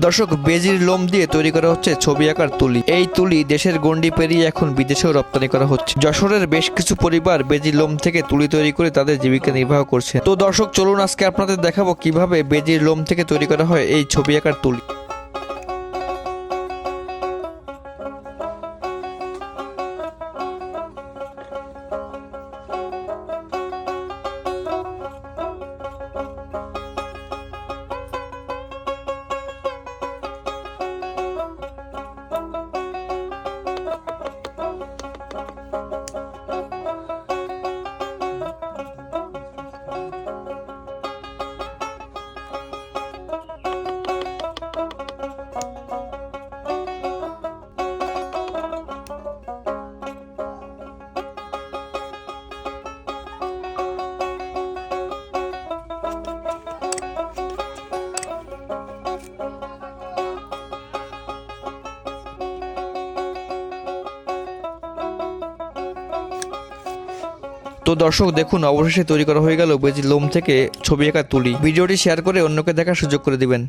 দর্শক, বেজির লোম দিয়ে তৈরি করা হচ্ছে ছবি আঁকার তুলি। এই তুলি দেশের গণ্ডি পেরিয়ে এখন বিদেশেও রপ্তানি করা হচ্ছে। যশোরের বেশ কিছু পরিবার বেজির লোম থেকে তুলি তৈরি করে তাদের জীবিকা নির্বাহ করছে। তো দর্শক, চলুন আজকে আপনাদের দেখাবো কিভাবে বেজির লোম থেকে তৈরি করা হয় এই ছবি আঁকার তুলি। তো দর্শক দেখুন, অবশেষে তৈরি করা হয়ে গেল বেজির লোম থেকে ছবি আঁকা তুলি। ভিডিওটি শেয়ার করে অন্যকে দেখার সুযোগ করে দিবেন।